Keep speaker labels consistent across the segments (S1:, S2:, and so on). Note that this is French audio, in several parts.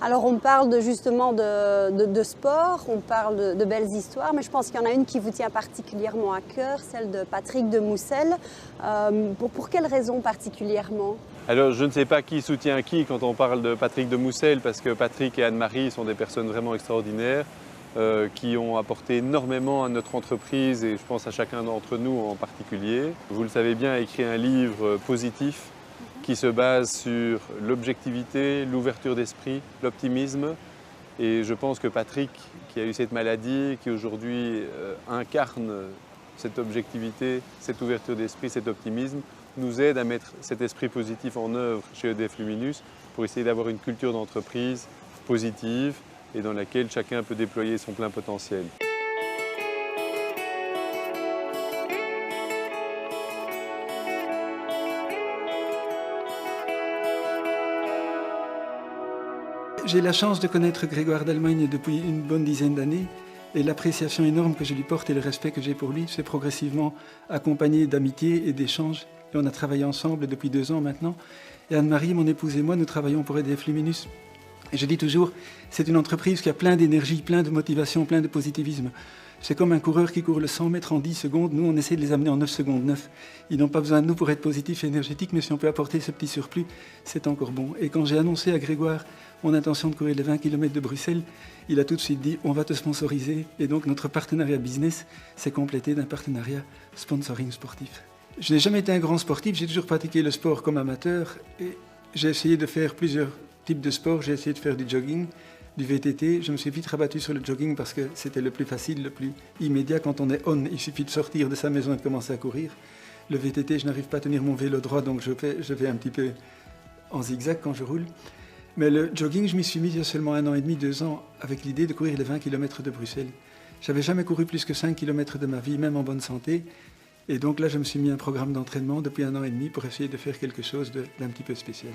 S1: Alors on parle justement de sport, on parle de belles histoires, mais je pense qu'il y en a une qui vous tient particulièrement à cœur, celle de Patrick de Moussel. Pour quelle raison particulièrement?
S2: Alors je ne sais pas qui soutient qui quand on parle de Patrick de Moussel, parce que Patrick et Anne-Marie sont des personnes vraiment extraordinaires qui ont apporté énormément à notre entreprise et je pense à chacun d'entre nous en particulier. Vous le savez bien, a écrit un livre positif qui se base sur l'objectivité, l'ouverture d'esprit, l'optimisme. Et je pense que Patrick, qui a eu cette maladie, qui aujourd'hui incarne cette objectivité, cette ouverture d'esprit, cet optimisme, nous aide à mettre cet esprit positif en œuvre chez EDF Luminus pour essayer d'avoir une culture d'entreprise positive et dans laquelle chacun peut déployer son plein potentiel.
S3: J'ai la chance de connaître Grégoire d'Allemagne depuis une bonne dizaine d'années et l'appréciation énorme que je lui porte et le respect que j'ai pour lui s'est progressivement accompagné d'amitié et d'échanges. Et on a travaillé ensemble depuis 2 ans maintenant. Et Anne-Marie, mon épouse et moi, nous travaillons pour EDF Luminus. Et je dis toujours, c'est une entreprise qui a plein d'énergie, plein de motivation, plein de positivisme. C'est comme un coureur qui court le 100 mètres en 10 secondes. Nous, on essaie de les amener en 9 secondes 9. Ils n'ont pas besoin de nous pour être positifs et énergétiques, mais si on peut apporter ce petit surplus, c'est encore bon. Et quand j'ai annoncé à Grégoire mon intention de courir les 20 km de Bruxelles, il a tout de suite dit, on va te sponsoriser. Et donc notre partenariat business s'est complété d'un partenariat sponsoring sportif. Je n'ai jamais été un grand sportif, j'ai toujours pratiqué le sport comme amateur. Et j'ai essayé de faire plusieurs types de sports. J'ai essayé de faire du jogging, du VTT. Je me suis vite rabattu sur le jogging parce que c'était le plus facile, le plus immédiat. Quand on est on, il suffit de sortir de sa maison et de commencer à courir. Le VTT, je n'arrive pas à tenir mon vélo droit, donc je vais un petit peu en zigzag quand je roule. Mais le jogging, je m'y suis mis il y a seulement 1 an et demi, 2 ans, avec l'idée de courir les 20 km de Bruxelles. J'avais jamais couru plus que 5 km de ma vie, même en bonne santé. Et donc là, je me suis mis un programme d'entraînement depuis 1 an et demi pour essayer de faire quelque chose d'un petit peu spécial.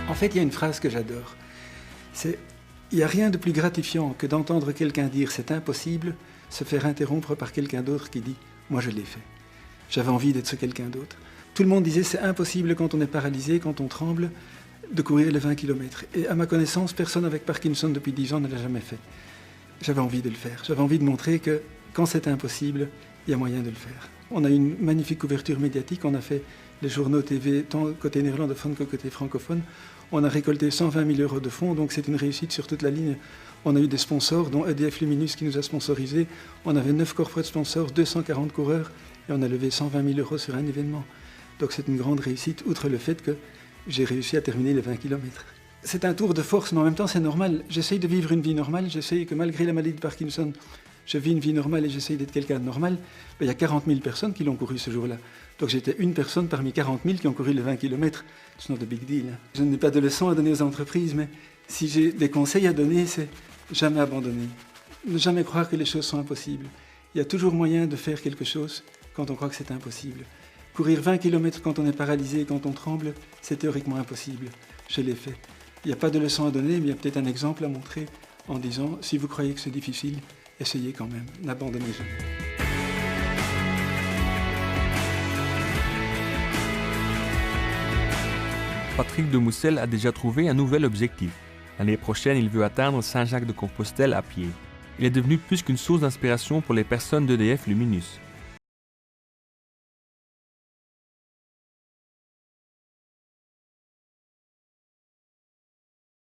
S3: En fait, il y a une phrase que j'adore. C'est « Il n'y a rien de plus gratifiant que d'entendre quelqu'un dire « c'est impossible », se faire interrompre par quelqu'un d'autre qui dit « moi je l'ai fait ». J'avais envie d'être ce quelqu'un d'autre. Tout le monde disait « c'est impossible quand on est paralysé, quand on tremble, de courir les 20 km ». Et à ma connaissance, personne avec Parkinson depuis 10 ans ne l'a jamais fait. J'avais envie de le faire. J'avais envie de montrer que quand c'est impossible, il y a moyen de le faire. On a eu une magnifique couverture médiatique. On a fait les journaux TV, tant côté néerlandophone que côté francophone. On a récolté 120 000 € de fonds, donc c'est une réussite sur toute la ligne. On a eu des sponsors, dont EDF Luminus qui nous a sponsorisés. On avait 9 corporate sponsors, 240 coureurs, et on a levé 120 000 € sur un événement. Donc c'est une grande réussite, outre le fait que j'ai réussi à terminer les 20 km. C'est un tour de force, mais en même temps c'est normal. J'essaye de vivre une vie normale, j'essaye que malgré la maladie de Parkinson, je vis une vie normale et j'essaye d'être quelqu'un de normal. Mais il y a 40 000 personnes qui l'ont couru ce jour-là. Donc j'étais une personne parmi 40 000 qui ont couru les 20 km. C'est not a big deal. Je n'ai pas de leçons à donner aux entreprises, mais si j'ai des conseils à donner, c'est jamais abandonner. Ne jamais croire que les choses sont impossibles. Il y a toujours moyen de faire quelque chose quand on croit que c'est impossible. Courir 20 km quand on est paralysé et quand on tremble, c'est théoriquement impossible. Je l'ai fait. Il n'y a pas de leçon à donner, mais il y a peut-être un exemple à montrer en disant, si vous croyez que c'est difficile, essayez quand même, n'abandonnez jamais.
S4: Patrick de Moussel a déjà trouvé un nouvel objectif. L'année prochaine, il veut atteindre Saint-Jacques-de-Compostelle à pied. Il est devenu plus qu'une source d'inspiration pour les personnes d'EDF Luminus.